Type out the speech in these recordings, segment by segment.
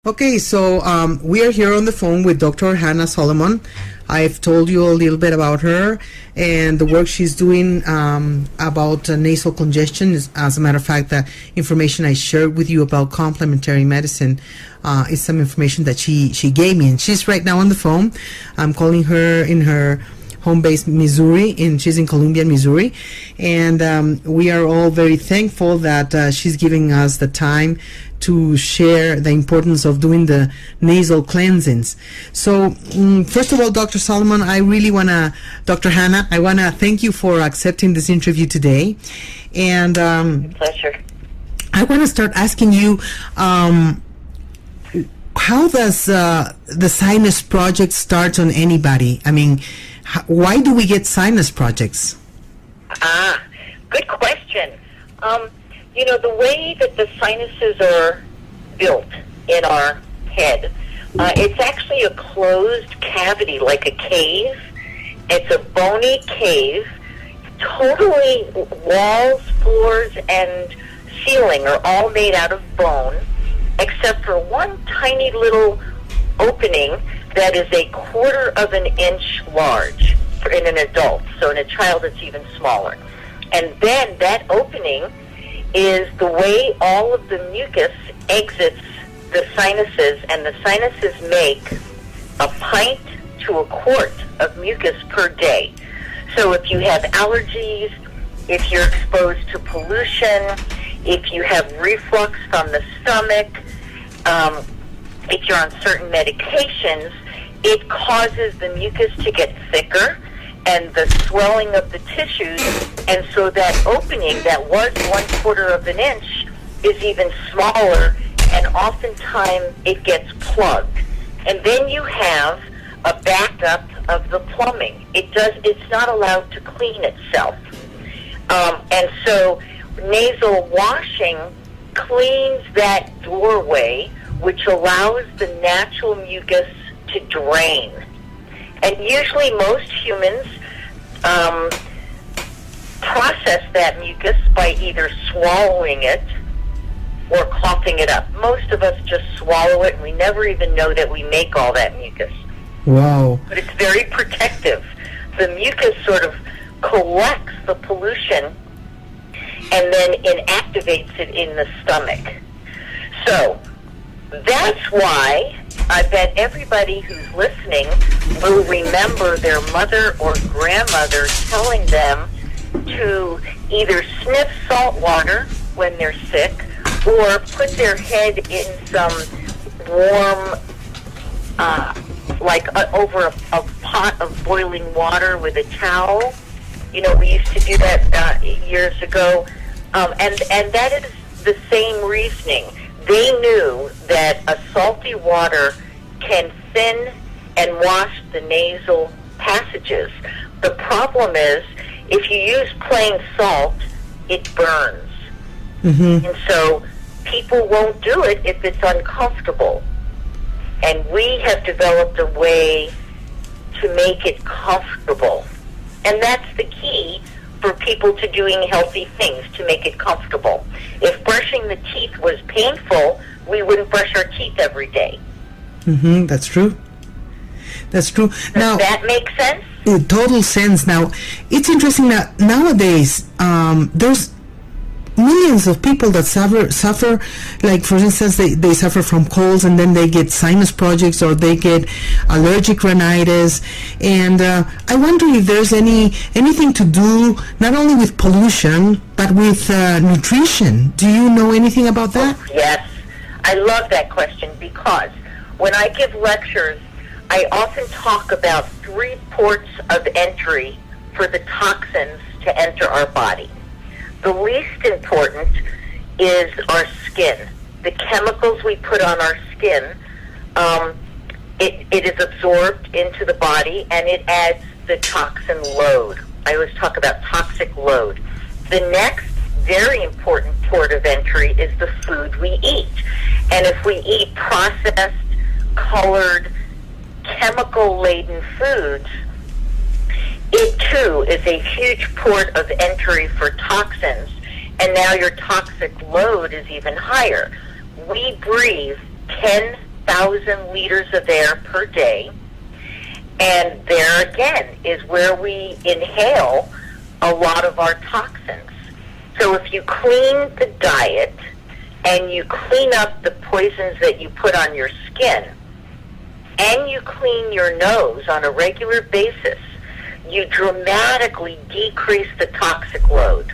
Okay, so we are here on the phone with Dr. Hana Solomon. I've told you a little bit about her and the work she's doing about nasal congestion. As a matter of fact, the information I shared with you about complementary medicine is some information that she gave me. And she's right now on the phone. I'm calling her in her home base, Missouri, and she's in Columbia, Missouri. And we are all very thankful that she's giving us the time to share the importance of doing the nasal cleansings. So, first of all, Dr. Solomon, Dr. Hana, I want to thank you for accepting this interview today. And pleasure. I want to start asking you, how does the sinus project start on anybody? I mean, why do we get sinus projects? Good question. The way that the sinuses are built in our head, it's actually a closed cavity, like a cave. It's a bony cave. Totally, walls, floors, and ceiling are all made out of bone, except for one tiny little opening that is 1/4 of an inch large in an adult. So in a child, it's even smaller. And then that opening is the way all of the mucus exits the sinuses, and the sinuses make 1 pint to 1 quart of mucus per day. So if you have allergies, if you're exposed to pollution, if you have reflux from the stomach, if you're on certain medications, it causes the mucus to get thicker and the swelling of the tissues, and so that opening that was 1/4 of an inch is even smaller, and oftentimes it gets plugged. And then you have a backup of the plumbing. It's not allowed to clean itself. And so nasal washing cleans that doorway, which allows the natural mucus to drain. And usually most humans process that mucus by either swallowing it or coughing it up. Most of us just swallow it, and we never even know that we make all that mucus. Wow. But it's very protective. The mucus sort of collects the pollution and then inactivates it in the stomach. So that's why I bet everybody who's listening will remember their mother or grandmother telling them to either sniff salt water when they're sick or put their head in some warm, over a pot of boiling water with a towel. We used to do that years ago. And that is the same reasoning. They knew that a salty water can thin and wash the nasal passages. The problem is, if you use plain salt, it burns. Mm-hmm. And so people won't do it if it's uncomfortable. And we have developed a way to make it comfortable. And that's the key for people to doing healthy things, to make it comfortable. If brushing the teeth was painful, we wouldn't brush our teeth every day. Mm-hmm. That's true. That's true. Does that make sense? Total sense. Now, it's interesting that nowadays there's millions of people that suffer, like for instance, they suffer from colds, and then they get sinus projects, or they get allergic rhinitis. And I wonder if there's anything to do not only with pollution but with nutrition. Do you know anything about that? Yes, I love that question, because when I give lectures, I often talk about 3 ports of entry for the toxins to enter our body. The least important is our skin. The chemicals we put on our skin, it is absorbed into the body, and it adds the toxin load. I always talk about toxic load. The next very important port of entry is the food we eat. And if we eat processed, colored, chemical-laden foods, it too is a huge port of entry for toxins, and now your toxic load is even higher. We breathe 10 1,000 liters of air per day. And there again is where we inhale a lot of our toxins. So if you clean the diet and you clean up the poisons that you put on your skin, and you clean your nose on a regular basis, you dramatically decrease the toxic load.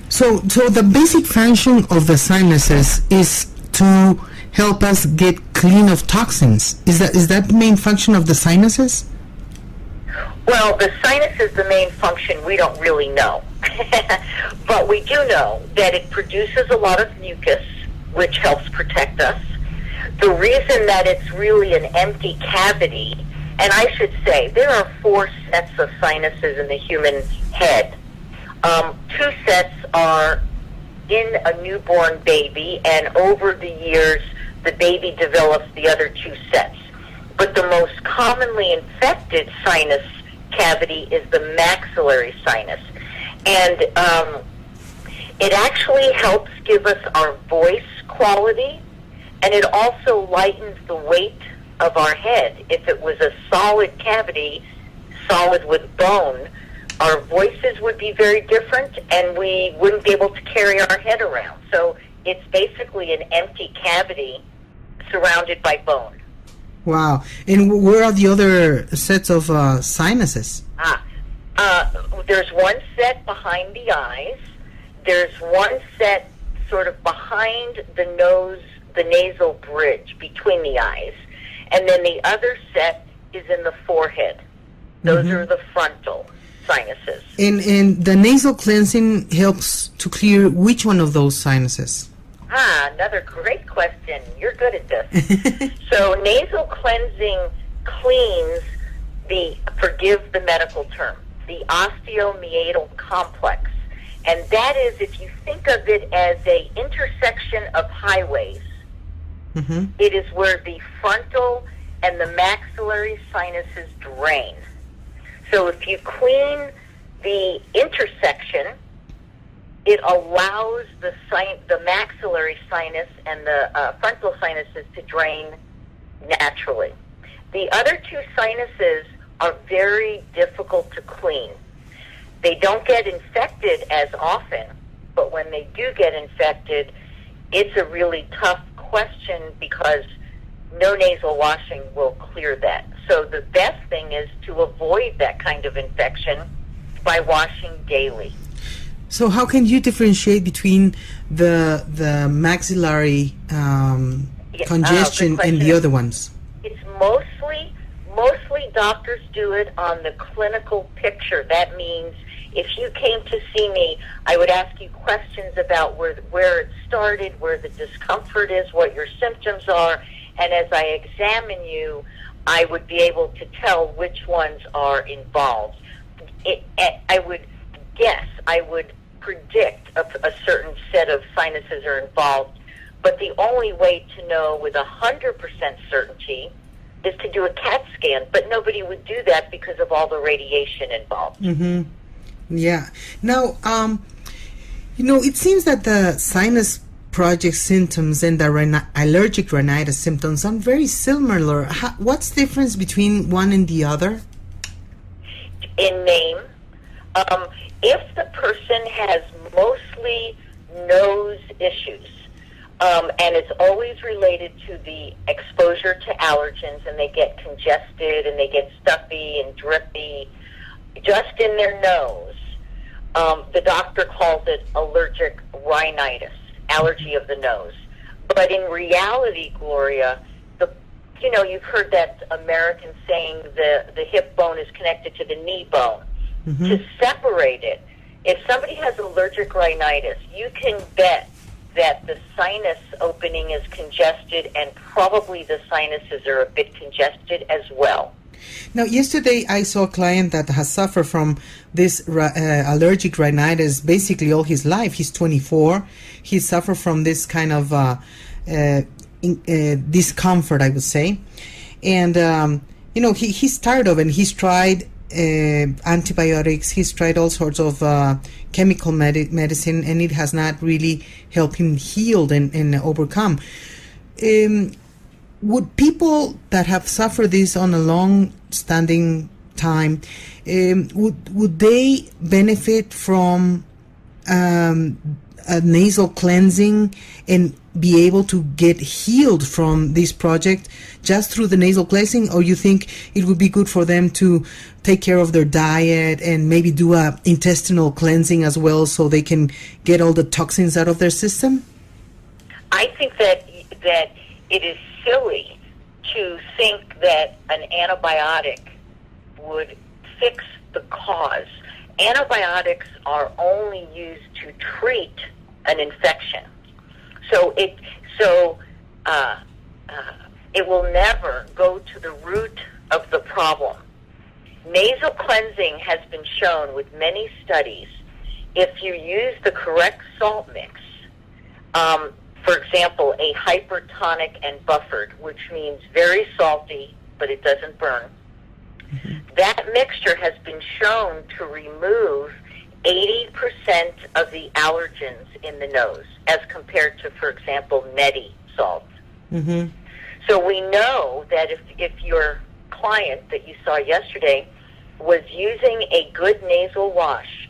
So the basic function of the sinuses is to help us get clean of toxins. Is that the main function of the sinuses? Well, the sinus is the main function. We don't really know. But we do know that it produces a lot of mucus, which helps protect us. The reason that it's really an empty cavity, and I should say there are 4 sets of sinuses in the human head. 2 sets are in a newborn baby, and over the years, the baby develops the other 2 sets. But the most commonly infected sinus cavity is the maxillary sinus. And it actually helps give us our voice quality, and it also lightens the weight of our head. If it was a solid cavity, solid with bone, our voices would be very different, and we wouldn't be able to carry our head around. So it's basically an empty cavity surrounded by bone. Wow. And where are the other sets of sinuses? There's one set behind the eyes. There's one set sort of behind the nose, the nasal bridge between the eyes. And then the other set is in the forehead. Those are the frontal sinuses. And the nasal cleansing helps to clear which one of those sinuses? Another great question. You're good at this. So nasal cleansing cleans forgive the medical term, the osteomeatal complex. And that is, if you think of it as a intersection of highways, it is where the frontal and the maxillary sinuses drain. So if you clean the intersection, it allows the maxillary sinus and the frontal sinuses to drain naturally. The other 2 sinuses are very difficult to clean. They don't get infected as often, but when they do get infected, it's a really tough question because no nasal washing will clear that. So the best thing is to avoid that kind of infection by washing daily. So how can you differentiate between the maxillary congestion and the other ones? It's mostly doctors do it on the clinical picture. That means if you came to see me, I would ask you questions about where it started, where the discomfort is, what your symptoms are, and as I examine you, I would be able to tell which ones are involved. I would predict a certain set of sinuses are involved, but the only way to know with 100% certainty is to do a CAT scan, but nobody would do that because of all the radiation involved. Yeah. Now, it seems that the sinus project symptoms and the allergic rhinitis symptoms are very similar. What's the difference between one and the other? In name, if the person has mostly nose issues, and it's always related to the exposure to allergens, and they get congested and they get stuffy and drippy just in their nose, the doctor calls it allergic rhinitis, allergy of the nose. But in reality, Gloria, you've heard that American saying the hip bone is connected to the knee bone. To separate it, if somebody has allergic rhinitis, you can bet that the sinus opening is congested, and probably the sinuses are a bit congested as well. Now, yesterday I saw a client that has suffered from this allergic rhinitis basically all his life. He's 24. He suffered from this kind of discomfort, I would say. And, he's tired of it. He's tried antibiotics. He's tried all sorts of chemical medicine, and it has not really helped him heal and overcome. would people that have suffered this on a long-standing time, would they benefit from a nasal cleansing and be able to get healed from this project just through the nasal cleansing, or you think it would be good for them to take care of their diet and maybe do a intestinal cleansing as well so they can get all the toxins out of their system? I think that it is silly to think that an antibiotic would fix the cause. Antibiotics are only used to treat an infection. So it will never go to the root of the problem. Nasal cleansing has been shown with many studies. If you use the correct salt mix, for example, a hypertonic and buffered, which means very salty, but it doesn't burn, that mixture has been shown to remove 80% of the allergens in the nose as compared to, for example, neti salts. Mm-hmm. So we know that if your client that you saw yesterday was using a good nasal wash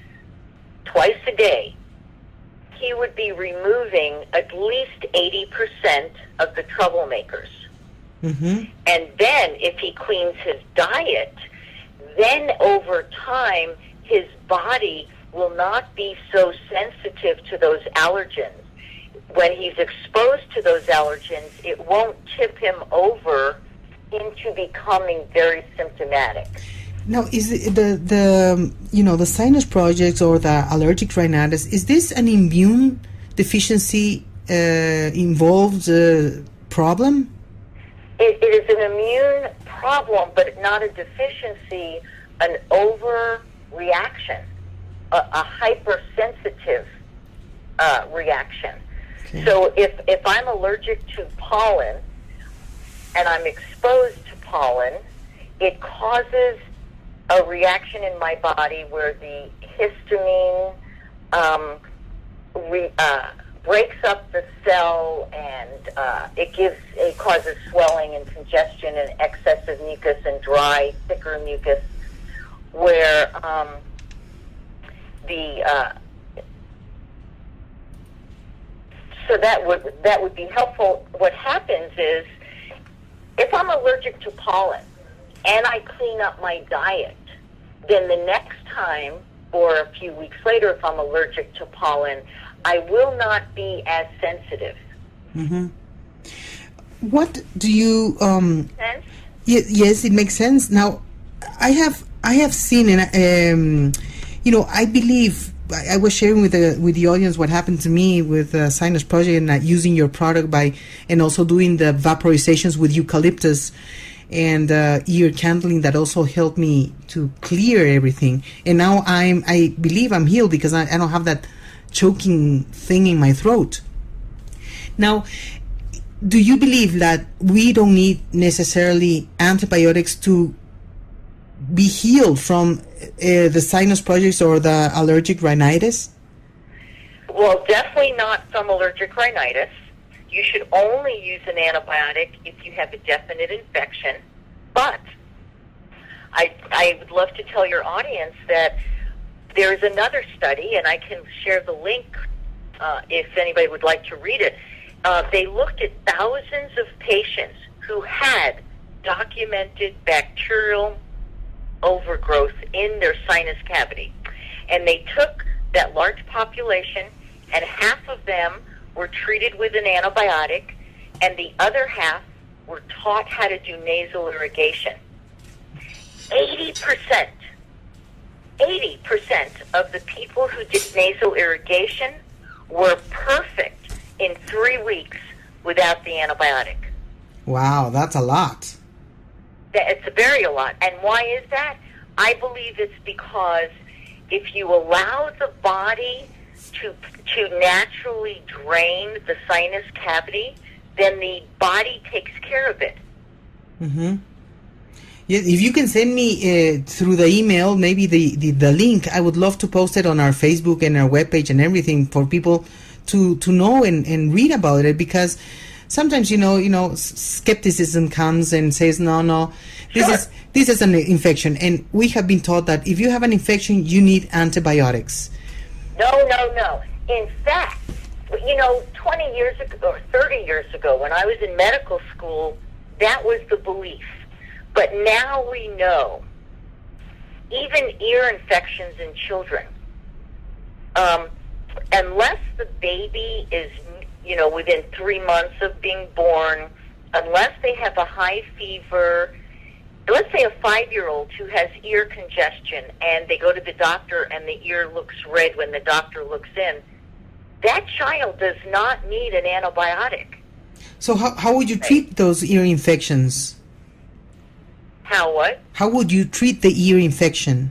twice a day, he would be removing at least 80% of the troublemakers. Mm-hmm. And then if he cleans his diet, then over time his body will not be so sensitive to those allergens. When he's exposed to those allergens, it won't tip him over into becoming very symptomatic. Now, is the sinus projects or the allergic rhinitis, is this an immune deficiency involved problem? It is an immune problem, but not a deficiency, an overreaction, a hypersensitive reaction. Okay. So if I'm allergic to pollen and I'm exposed to pollen, it causes a reaction in my body where the histamine breaks up the cell, and it causes swelling and congestion and excessive mucus and dry, thicker mucus, where so that would be helpful. What happens is, if I'm allergic to pollen and I clean up my diet, then the next time or a few weeks later, if I'm allergic to pollen, I will not be as sensitive. Mm-hmm. What do you Sense? Yes, it makes sense. Now, I have seen, and I believe I was sharing with the audience what happened to me with the Sinus Project and using your product and also doing the vaporizations with eucalyptus and ear candling that also helped me to clear everything. And now I believe I'm healed because I don't have that choking thing in my throat. Now, do you believe that we don't need necessarily antibiotics to be healed from the sinus projects or the allergic rhinitis? Well, definitely not from allergic rhinitis. You should only use an antibiotic if you have a definite infection. But I would love to tell your audience that there's another study, and I can share the link if anybody would like to read it. They looked at thousands of patients who had documented bacterial overgrowth in their sinus cavity. And they took that large population, and half of them were treated with an antibiotic, and the other half were taught how to do nasal irrigation. 80% of the people who did nasal irrigation were perfect in 3 weeks without the antibiotic. Wow, that's a lot. It's a lot. And why is that? I believe it's because if you allow the body to naturally drain the sinus cavity, then the body takes care of it. Mm-hmm. Yeah, if you can send me through the email, maybe the link, I would love to post it on our Facebook and our webpage and everything for people to know and read about it, because sometimes skepticism comes and says, no, this Sure. this is an infection, and we have been taught that if you have an infection, you need antibiotics. No. In fact, 20 years ago or 30 years ago, when I was in medical school, that was the belief. But now we know, even ear infections in children, unless the baby is, within 3 months of being born, unless they have a high fever, let's say a 5-year-old who has ear congestion and they go to the doctor and the ear looks red when the doctor looks in, that child does not need an antibiotic. So how would you treat those ear infections? How what? How would you treat the ear infection?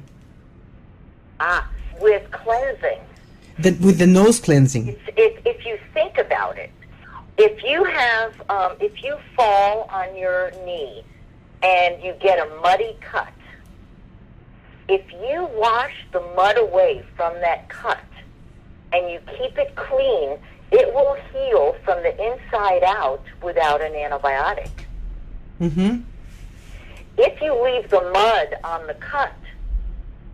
With cleansing. With the nose cleansing. If you think about it, if you fall on your knee and you get a muddy cut, if you wash the mud away from that cut and you keep it clean, it will heal from the inside out without an antibiotic. Mm-hmm. If you leave the mud on the cut,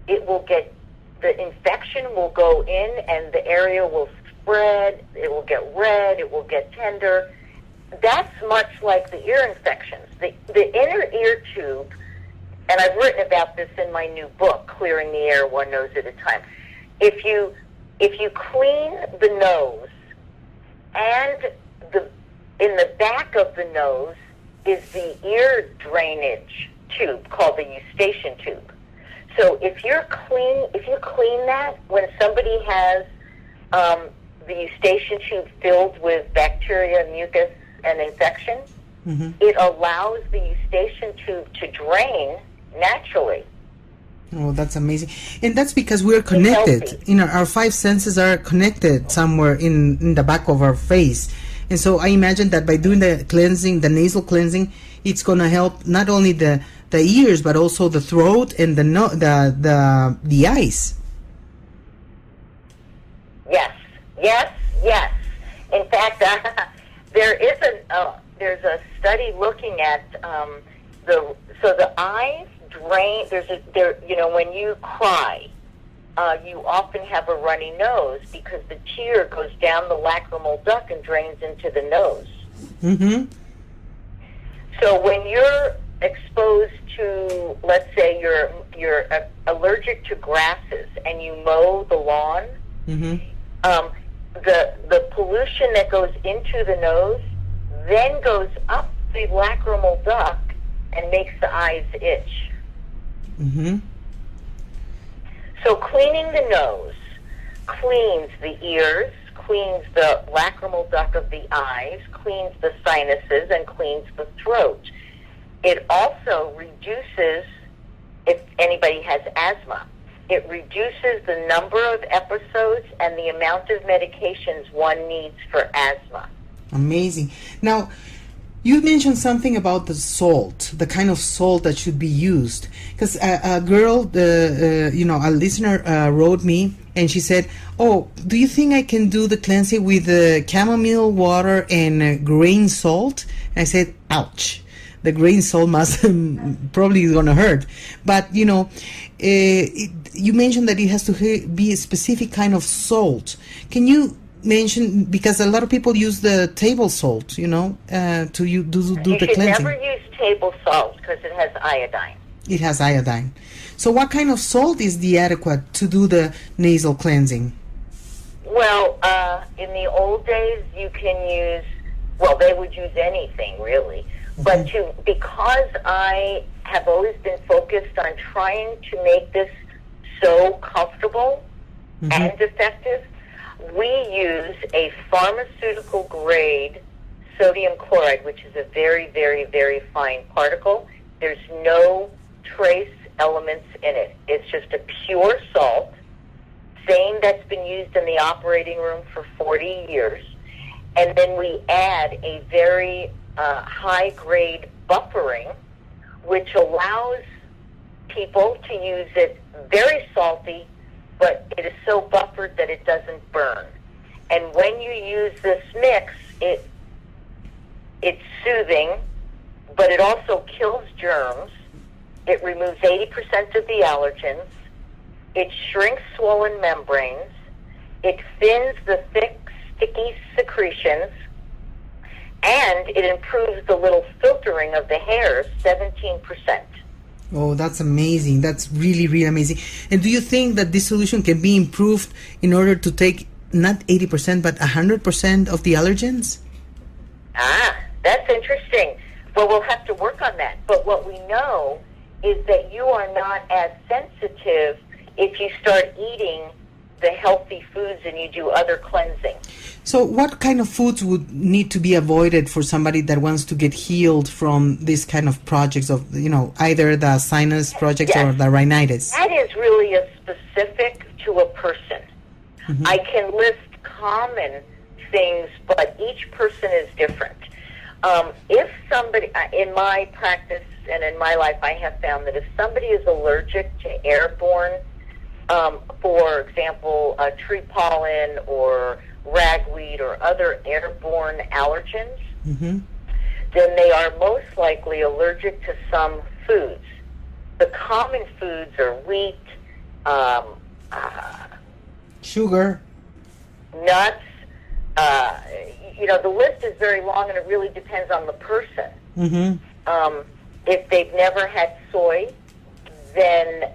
the infection will go in and the area will spread, it will get red, it will get tender. That's much like the ear infections. The inner ear tube, and I've written about this in my new book, Clearing the Air One Nose at a Time. If you clean the nose, and in the back of the nose is the ear drainage tube called the eustachian tube. So if you clean that when somebody has the eustachian tube filled with bacteria, mucus, and infection, Mm-hmm. it allows the eustachian tube to drain naturally. Oh, that's amazing. And that's because we're connected. Our 5 senses are connected somewhere in the back of our face. And so I imagine that by doing the cleansing, the nasal cleansing, it's going to help not only the ears, but also the throat and the eyes. Yes. In fact, there's a study looking at the eyes drain. When you cry, you often have a runny nose because the tear goes down the lacrimal duct and drains into the nose. Mm-hmm. So when you're exposed to, let's say you're allergic to grasses and you mow the lawn, Mm-hmm. The pollution that goes into the nose then goes up the lacrimal duct and makes the eyes itch. Mm-hmm. So cleaning the nose cleans the ears, cleans the lacrimal duct of the eyes, cleans the sinuses, and cleans the throat. It also reduces, if anybody has asthma, it reduces the number of episodes and the amount of medications one needs for asthma. Amazing. Now, you mentioned something about the salt, the kind of salt that should be used. Because a girl, a listener wrote me and she said, "Oh, do you think I can do the cleansing with chamomile water and grain salt?" And I said, "Ouch. The grain salt must probably is going to hurt." But, you mentioned that it has to be a specific kind of salt. Can you mention, because a lot of people use the table salt, to do the cleansing. You should never use table salt because it has iodine. It has iodine. So what kind of salt is the adequate to do the nasal cleansing? Well, in the old days, you can use, they would use anything, really. But because I have always been focused on trying to make this so comfortable and effective, we use a pharmaceutical grade sodium chloride, which is a very, very, very fine particle. There's no trace elements in it. It's just a pure salt, same that's been used in the operating room for 40 years. And then we add a very high-grade buffering, which allows people to use it very salty, but it is so buffered that it doesn't burn. And when you use this mix, It's soothing, but it also kills germs. It removes 80% of the allergens. It shrinks swollen membranes. It thins the thick, sticky secretions. And it improves the little filtering of the hairs 17%. Oh, that's amazing. That's really, really amazing. And do you think that this solution can be improved in order to take not 80%, but 100% of the allergens? That's interesting. Well, we'll have to work on that. But what we know is that you are not as sensitive if you start eating the healthy foods and you do other cleansing. So what kind of foods would need to be avoided for somebody that wants to get healed from this kind of projects of, either the sinus projects or the rhinitis? That is really a specific to a person. Mm-hmm. I can list common things, but each person is different. If somebody, in my practice and in my life, I have found that if somebody is allergic to airborne, for example, tree pollen or ragweed or other airborne allergens, mm-hmm. then they are most likely allergic to some foods. The common foods are wheat, sugar, nuts. The list is very long, and it really depends on the person. Mm-hmm. If they've never had soy, then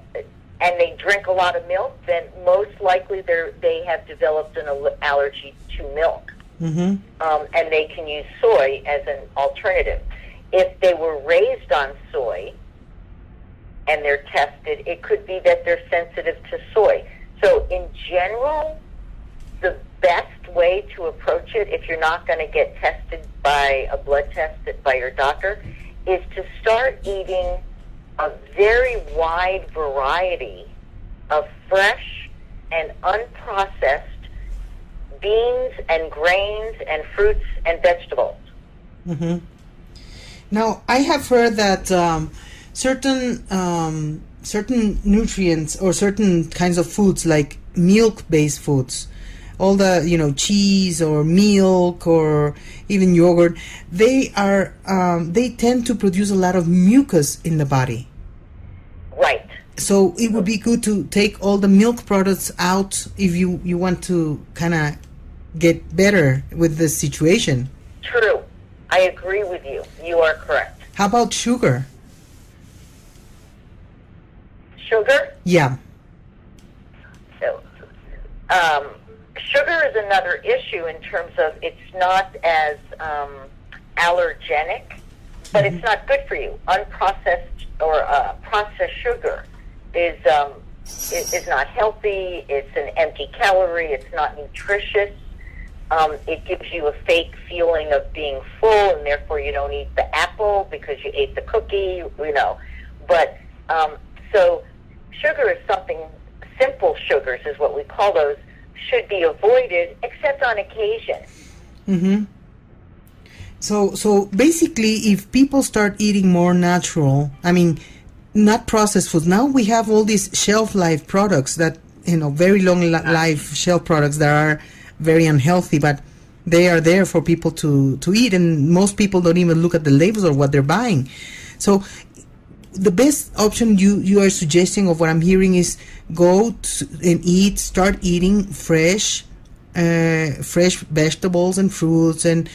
and they drink a lot of milk, then most likely they have developed an allergy to milk. Mm-hmm. And they can use soy as an alternative. If they were raised on soy and they're tested, it could be that they're sensitive to soy. So in general, the best way to approach it, if you're not going to get tested by a blood test by your doctor, is to start eating a very wide variety of fresh and unprocessed beans and grains and fruits and vegetables. Mm-hmm. Now, I have heard that certain nutrients or certain kinds of foods, like milk-based foods, all the cheese or milk or even yogurt, they tend to produce a lot of mucus in the body. Right. So it would be good to take all the milk products out if you want to kind of get better with the situation. True. I agree with you. You are correct. How about sugar? Sugar? Yeah. So, sugar is another issue in terms of it's not as allergenic, but it's not good for you. Unprocessed or processed sugar is not healthy. It's an empty calorie. It's not nutritious. It gives you a fake feeling of being full, and therefore you don't eat the apple because you ate the cookie, But so sugar is something, simple sugars is what we call those, should be avoided except on occasion. Mm-hmm. So basically, if people start eating more natural, not processed foods. Now we have all these shelf life products that, very long life shelf products that are very unhealthy, but they are there for people to eat, and most people don't even look at the labels or what they're buying. So the best option you are suggesting of what I'm hearing is start eating fresh vegetables and fruits and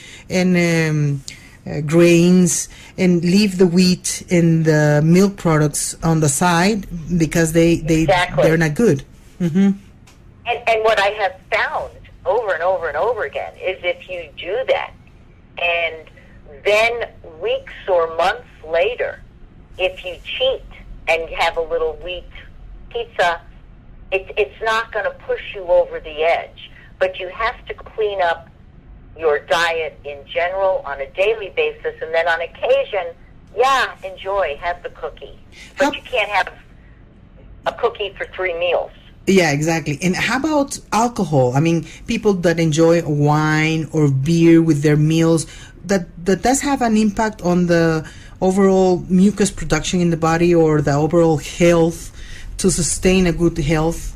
grains, and leave the wheat and the milk products on the side because they're not good. Mm-hmm. And what I have found over and over and over again is if you do that, and then weeks or months later, if you cheat and have a little wheat pizza, it's not going to push you over the edge. But you have to clean up your diet in general on a daily basis, and then on occasion, enjoy, have the cookie. But you can't have a cookie for 3 meals. Yeah, exactly. And how about alcohol? People that enjoy wine or beer with their meals, that does have an impact on the overall mucus production in the body or the overall health, to sustain a good health?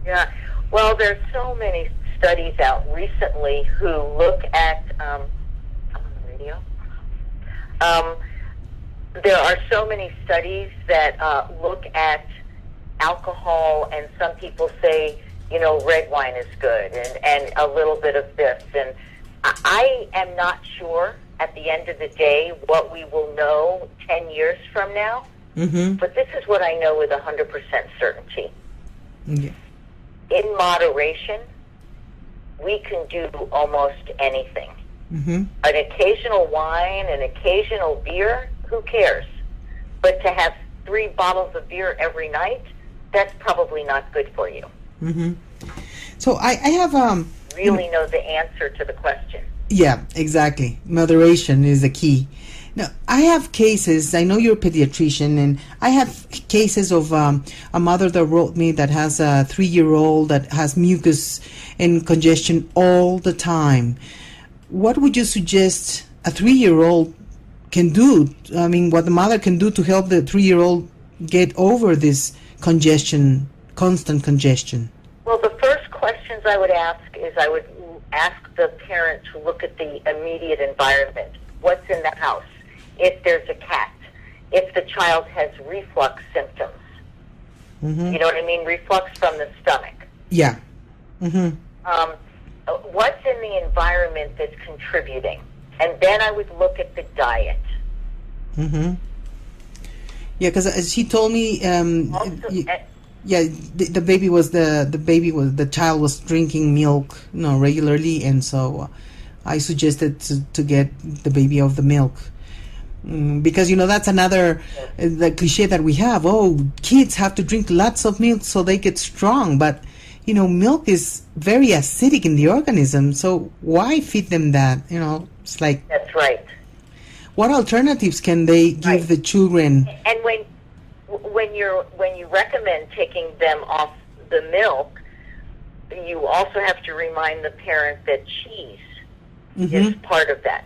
Yeah. Well, there's so many studies out recently who look at... I'm on the radio? Um, there are so many studies that look at alcohol, and some people say, red wine is good, and a little bit of this. And I am not sure at the end of the day what we will know 10 years from now. Mm-hmm. But this is what I know with 100% certainty. Yeah. In moderation, we can do almost anything. Mm-hmm. An occasional wine, an occasional beer, who cares? But to have 3 bottles of beer every night, that's probably not good for you. Mm-hmm. So I have Really know the answer to the question. Yeah, exactly. Moderation is the key. Now, I have cases, I know you're a pediatrician, and I have cases of a mother that wrote me that has a 3-year-old that has mucus and congestion all the time. What would you suggest a 3-year-old can do? I mean, what the mother can do to help the 3-year-old get over this congestion, constant congestion? Well, the first questions I would ask is I would ask the parent to look at the immediate environment. What's in the house? If there's a cat, if the child has reflux symptoms. Mm-hmm. You know what I mean? Reflux from the stomach. Yeah. Mm-hmm. What's in the environment that's contributing? And then I would look at the diet. Mm-hmm. Yeah, because she told me, the child was drinking milk, regularly, and so I suggested to get the baby off the milk. Because that's another the cliche that we have. Oh, kids have to drink lots of milk so they get strong, but milk is very acidic in the organism, so why feed them that? It's like, that's right. What alternatives can they give the children? And when you recommend taking them off the milk, you also have to remind the parent that cheese is part of that.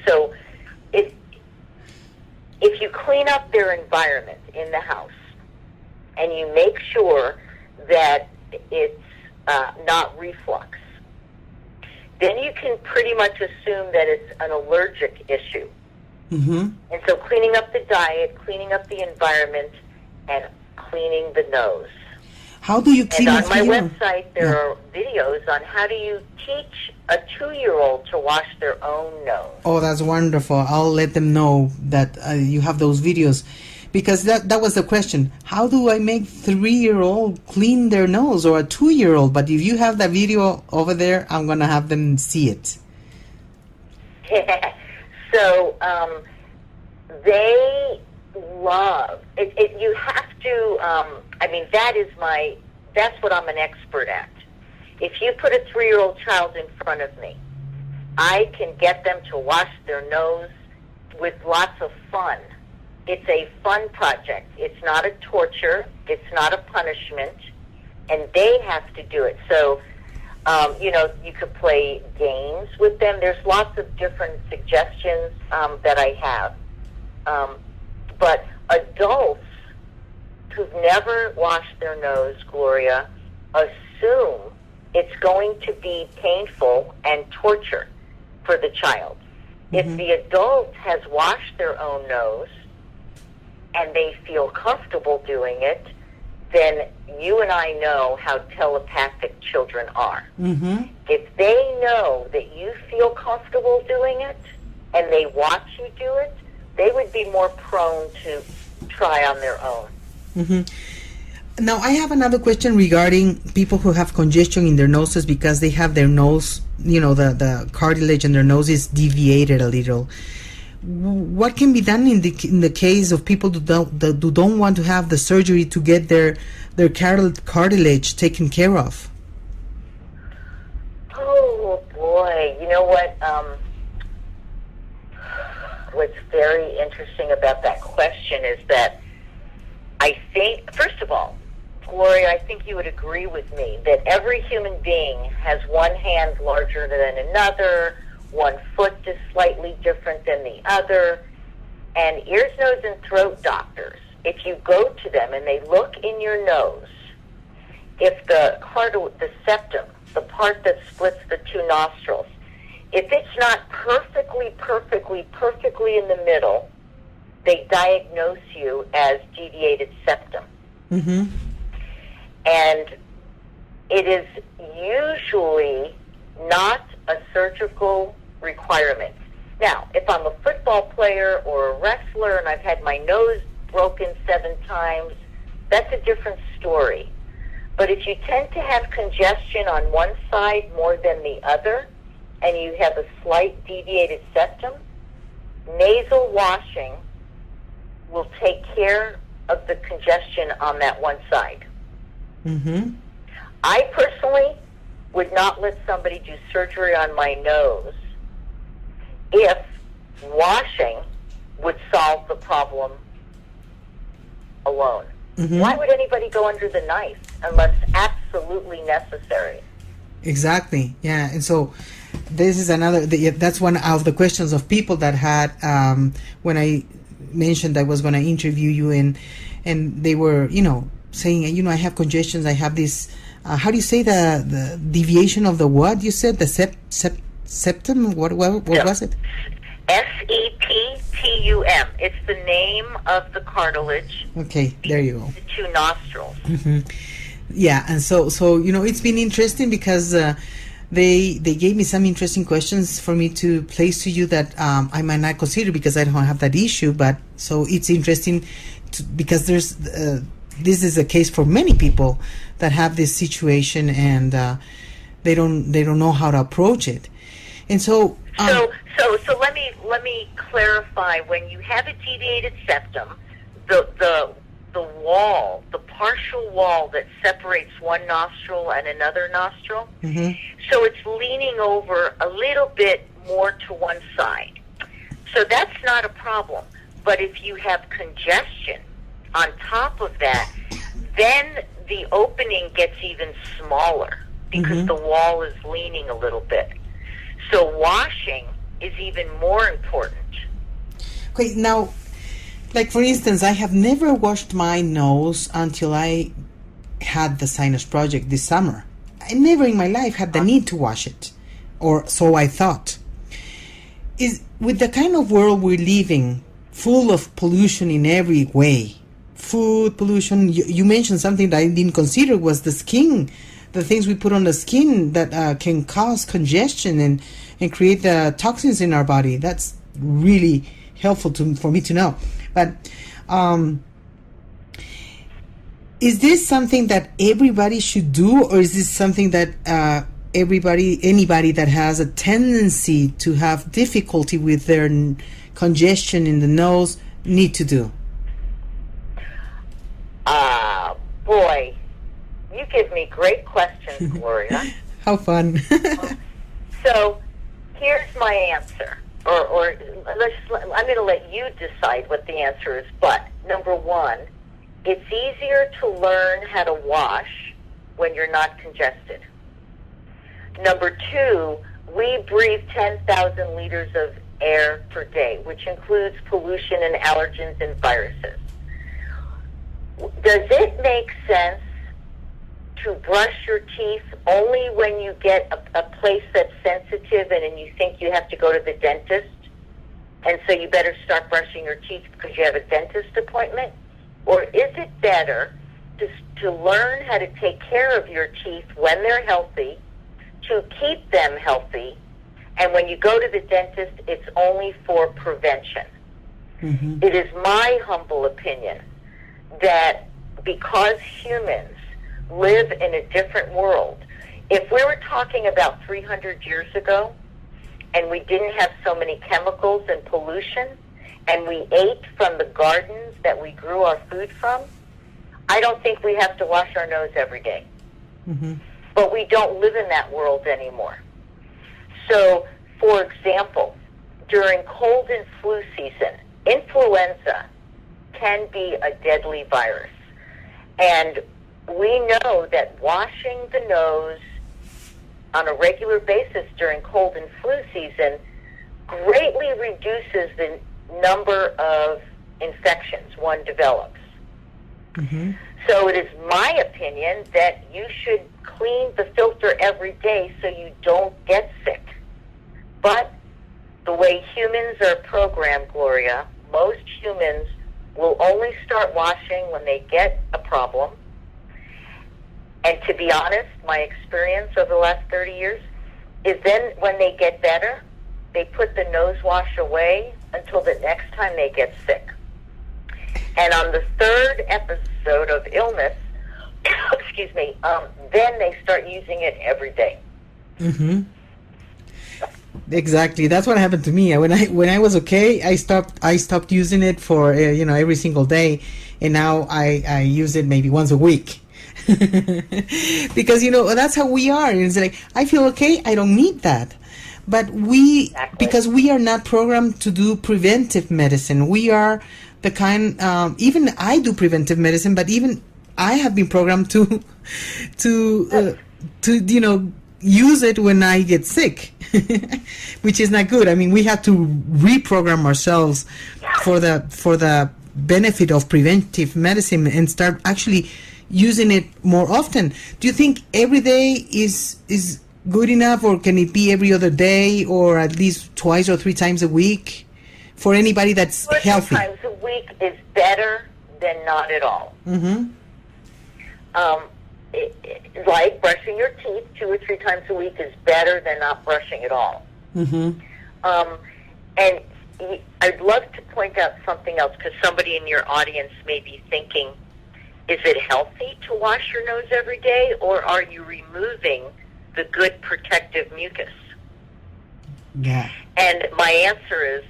So if you clean up their environment in the house and you make sure that it's not reflux, then you can pretty much assume that it's an allergic issue. Mm-hmm. And so cleaning up the diet, cleaning up the environment, and cleaning the nose. How do you clean And on my your website, there are videos on how do you teach a 2-year-old to wash their own nose. Oh, that's wonderful. I'll let them know that you have those videos. Because that was the question. How do I make 3-year-old clean their nose, or a 2-year-old? But if you have that video over there, I'm going to have them see it. So they love it. You have to. That's what I'm an expert at. If you put a 3-year-old child in front of me, I can get them to wash their nose with lots of fun. It's a fun project. It's not a torture. It's not a punishment. And they have to do it. So, you could play games with them. There's lots of different suggestions that I have. But adults who've never washed their nose, Gloria, assume it's going to be painful and torture for the child. Mm-hmm. If the adult has washed their own nose and they feel comfortable doing it, then you and I know how telepathic children are. Mm-hmm. If they know that you feel comfortable doing it and they watch you do it, they would be more prone to try on their own. Mm-hmm. Now, I have another question regarding people who have congestion in their noses because they have their nose, the cartilage in their nose is deviated a little. What can be done in the case of people who don't want to have the surgery to get their cartilage taken care of? Oh boy, you know what? What's very interesting about that question is that I think, first of all, Gloria, I think you would agree with me that every human being has one hand larger than another. One foot is slightly different than the other. And ears, nose, and throat doctors, if you go to them and they look in your nose, if the septum, the part that splits the two nostrils, if it's not perfectly basically perfectly in the middle, they diagnose you as deviated septum. Mm-hmm. And it is usually not a surgical requirement. Now, if I'm a football player or a wrestler and I've had my nose broken 7 times, that's a different story. But if you tend to have congestion on one side more than the other, and you have a slight deviated septum, nasal washing will take care of the congestion on that one side. Mm-hmm. I personally would not let somebody do surgery on my nose if washing would solve the problem alone. Mm-hmm. Why would anybody go under the knife unless absolutely necessary? Exactly. Yeah. And so this is that's one of the questions of people that had when I mentioned I was going to interview you, and they were, saying, I have congestions, I have this, how do you say the deviation of the what? You said the septum? What was it? septum. It's the name of the cartilage. Okay, there you go. The 2 nostrils. Mm-hmm. Yeah, and so it's been interesting because they gave me some interesting questions for me to place to you that I might not consider because I don't have that issue. But so it's interesting because there's this is a case for many people that have this situation, and they don't know how to approach it. And so let me clarify. When you have a deviated septum, the wall, the partial wall that separates one nostril and another nostril, mm-hmm. so it's leaning over a little bit more to one side. So that's not a problem. But if you have congestion on top of that, then the opening gets even smaller because mm-hmm. the wall is leaning a little bit. So washing is even more important. Okay, now, like for instance, I have never washed my nose until I had the sinus project this summer. I never in my life had the need to wash it, or so I thought. Is with the kind of world we're living, full of pollution in every way, food pollution. You mentioned something that I didn't consider was the skin, the things we put on the skin that can cause congestion and create the toxins in our body. That's really helpful for me to know. But is this something that everybody should do, or is this something that anybody that has a tendency to have difficulty with their congestion in the nose need to do? Boy, you give me great questions, Gloria. How fun. So here's my answer. Or I'm going to let you decide what the answer is. But number one, it's easier to learn how to wash when you're not congested. Number two, we breathe 10,000 liters of air per day, which includes pollution and allergens and viruses. Does it make sense to brush your teeth only when you get a place that's sensitive and you think you have to go to the dentist, and so you better start brushing your teeth because you have a dentist appointment? Or is it better to learn how to take care of your teeth when they're healthy, to keep them healthy, and when you go to the dentist, it's only for prevention? Mm-hmm. It is my humble opinion that because humans live in a different world, if we were talking about 300 years ago and we didn't have so many chemicals and pollution and we ate from the gardens that we grew our food from, I don't think we have to wash our nose every day. Mm-hmm. But we don't live in that world anymore. So, for example, during cold and flu season, influenza can be a deadly virus. And we know that washing the nose on a regular basis during cold and flu season greatly reduces the number of infections one develops. Mm-hmm. So it is my opinion that you should clean the filter every day so you don't get sick. But the way humans are programmed, Gloria, most humans will only start washing when they get a problem. And to be honest, my experience over the last 30 years is then when they get better, they put the nose wash away until the next time they get sick. And on the third episode of illness, excuse me, then they start using it every day. Mm-hmm. Exactly. That's what happened to me. When I was okay, I stopped using it for every single day, and now I use it maybe once a week. Because that's how we are. It's like, I feel okay, I don't need that. But because we are not programmed to do preventive medicine. We are the kind, even I do preventive medicine, but even I have been programmed to use it when I get sick, which is not good. I mean, we have to reprogram ourselves for the benefit of preventive medicine and start actually using it more often. Do you think every day is good enough, or can it be every other day, or at least twice or 3 times a week for anybody that's 2 or 3 healthy? times a week is better than not at all. Mm-hmm. Like brushing your teeth 2 or 3 times a week is better than not brushing at all. Mm-hmm. And I'd love to point out something else, because somebody in your audience may be thinking, is it healthy to wash your nose every day, or are you removing the good protective mucus? Yeah. And my answer is,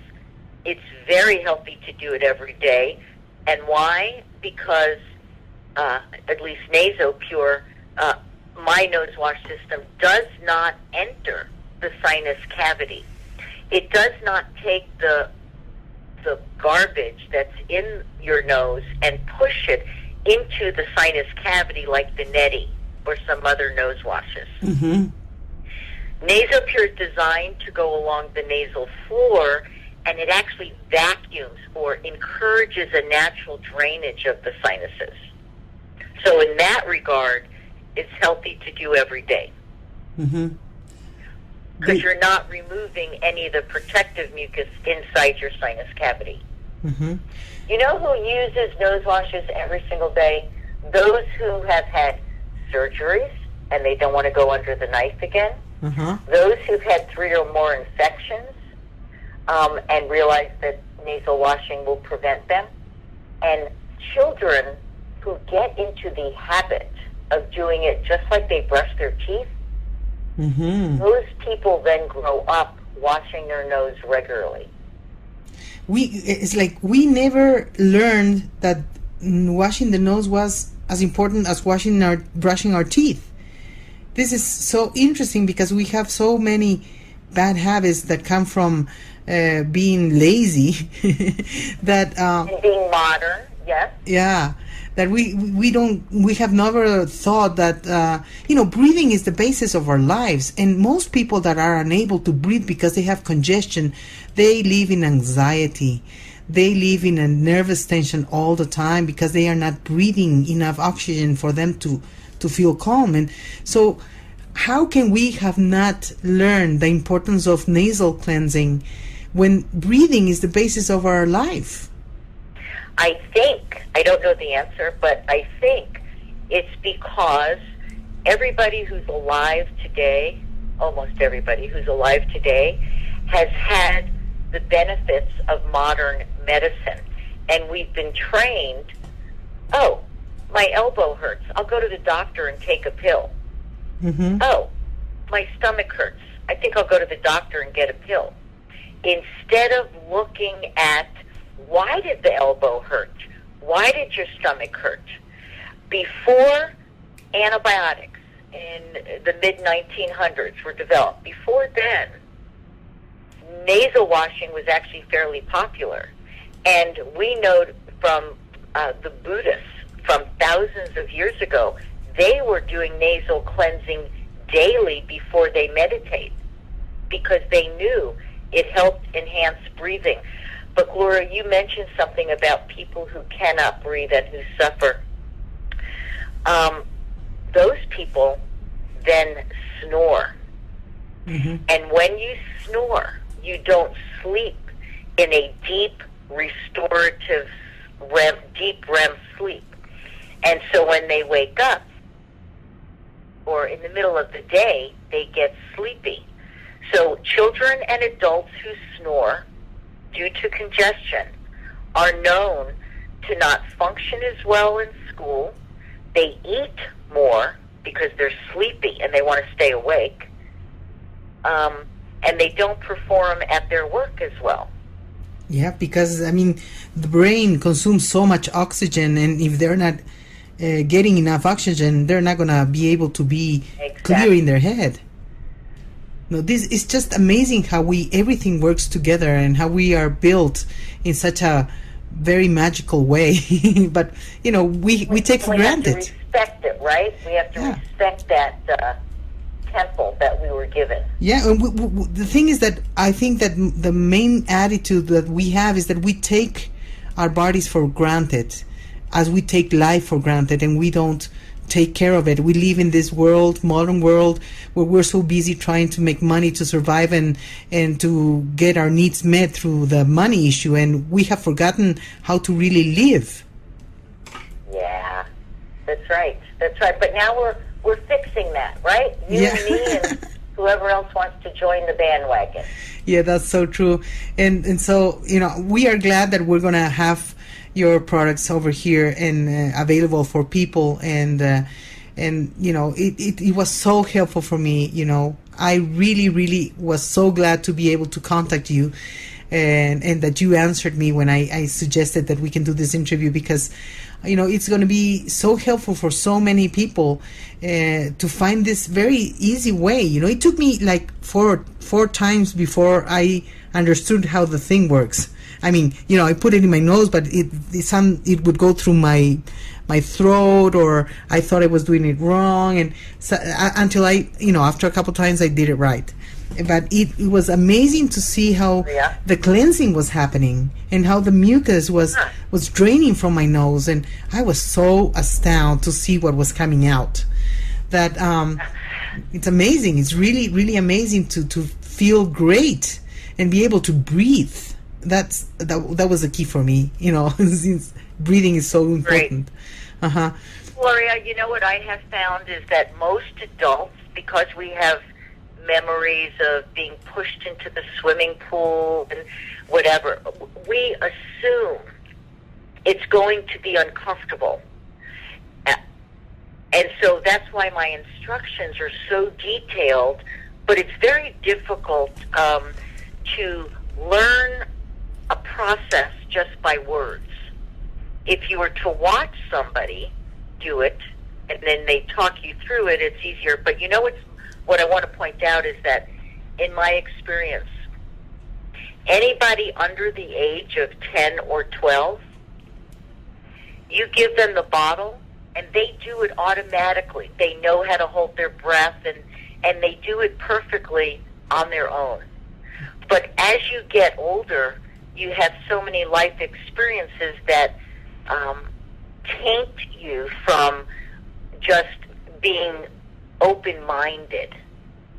it's very healthy to do it every day. And why? Because at least nasopure, my nose wash system does not enter the sinus cavity. It does not take the garbage that's in your nose and push it into the sinus cavity like the neti or some other nose washes. Mm-hmm. Nasopure is designed to go along the nasal floor, and it actually vacuums or encourages a natural drainage of the sinuses. So in that regard, it's healthy to do every day. Mm-hmm. Because you're not removing any of the protective mucus inside your sinus cavity. Mm-hmm. You know who uses nose washes every single day? Those who have had surgeries and they don't want to go under the knife again. Uh-huh. Those who've had 3 or more infections and realize that nasal washing will prevent them. And children who get into the habit of doing it just like they brush their teeth, Mm-hmm. those people then grow up washing their nose regularly. It's like we never learned that washing the nose was as important as brushing our teeth. This is so interesting because we have so many bad habits that come from being lazy that And being modern, yes. yeah, that we have never thought that breathing is the basis of our lives. And most people that are unable to breathe because they have congestion, they live in anxiety, they live in a nervous tension all the time because they are not breathing enough oxygen for them to feel calm. And so how can we have not learned the importance of nasal cleansing when breathing is the basis of our life? I think, I don't know the answer, but I think it's because everybody who's alive today, almost everybody who's alive today, has had the benefits of modern medicine. And we've been trained, oh, my elbow hurts, I'll go to the doctor and take a pill. Mm-hmm. Oh, my stomach hurts, I think I'll go to the doctor and get a pill. Instead of looking at, why did the elbow hurt? Why did your stomach hurt? Before antibiotics in the mid-1900s were developed, before then, nasal washing was actually fairly popular. And we know from the Buddhists from thousands of years ago, they were doing nasal cleansing daily before they meditate because they knew it helped enhance breathing. But Gloria, you mentioned something about people who cannot breathe and who suffer. Those people then snore. Mm-hmm. And when you snore, you don't sleep in a deep restorative deep REM sleep. And so when they wake up, or in the middle of the day, they get sleepy. So children and adults who snore due to congestion are known to not function as well in school. They eat more because they're sleepy and they want to stay awake. And they don't perform at their work as well. Yeah, because, I mean, the brain consumes so much oxygen, and if they're not getting enough oxygen, they're not going to be able to be clear in their head. No, this is just amazing how everything works together and how we are built in such a very magical way. But, you know, we take for granted. We have to respect it, right? We have to respect that temple that we were given. Yeah, and the thing is that I think that the main attitude that we have is that we take our bodies for granted, as we take life for granted, and we don't take care of it. We live in this world, modern world, where we're so busy trying to make money to survive and to get our needs met through the money issue, and we have forgotten how to really live. Yeah, that's right. That's right. But now we're fixing that, right? You and me and whoever else wants to join the bandwagon. Yeah, that's so true. And so, you know, we are glad that we're going to have your products over here and available for people. And you know, it was so helpful for me. You know, I really, really was so glad to be able to contact you. And that you answered me when I suggested that we can do this interview, because, you know, it's going to be so helpful for so many people to find this very easy way. You know, it took me like four times before I understood how the thing works. I mean, you know, I put it in my nose, but it would go through my throat, or I thought I was doing it wrong, and so, until after a couple times I did it right. But it was amazing to see how the cleansing was happening and how the mucus was draining from my nose, and I was so astounded to see what was coming out. That it's amazing. It's really, really amazing to feel great and be able to breathe. That was the key for me. You know, breathing is so important. Gloria, you know what I have found is that most adults, because we have memories of being pushed into the swimming pool and whatever, we assume it's going to be uncomfortable. And so that's why my instructions are so detailed, but it's very difficult to learn a process just by words. If you were to watch somebody do it and then they talk you through it, it's easier. But you know what I want to point out is that in my experience, anybody under the age of 10 or 12, you give them the bottle and they do it automatically. They know how to hold their breath and they do it perfectly on their own. But as you get older, you have so many life experiences that taint you from just being open-minded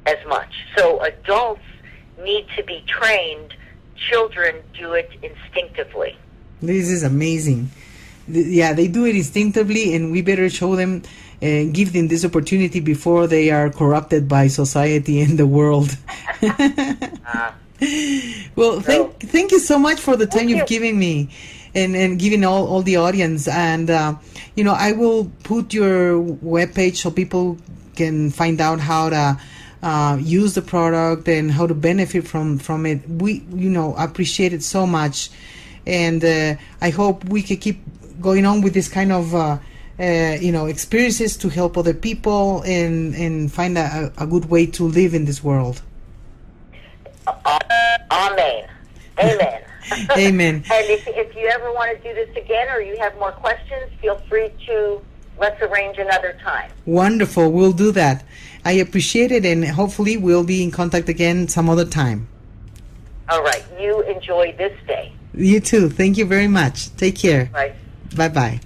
as much. So adults need to be trained. Children do it instinctively. This is amazing. Yeah, they do it instinctively, and we better show them and give them this opportunity before they are corrupted by society and the world. Well, thank you so much for the time you've given me and giving all the audience. And, I will put your webpage so people can find out how to use the product and how to benefit from it. We, appreciate it so much. And I hope we can keep going on with this kind of, experiences to help other people and find a good way to live in this world. Amen. Amen. Amen. And if you ever want to do this again or you have more questions, feel free to let's arrange another time. Wonderful. We'll do that. I appreciate it, and hopefully we'll be in contact again some other time. All right. You enjoy this day. You too. Thank you very much. Take care. Right. Bye-bye.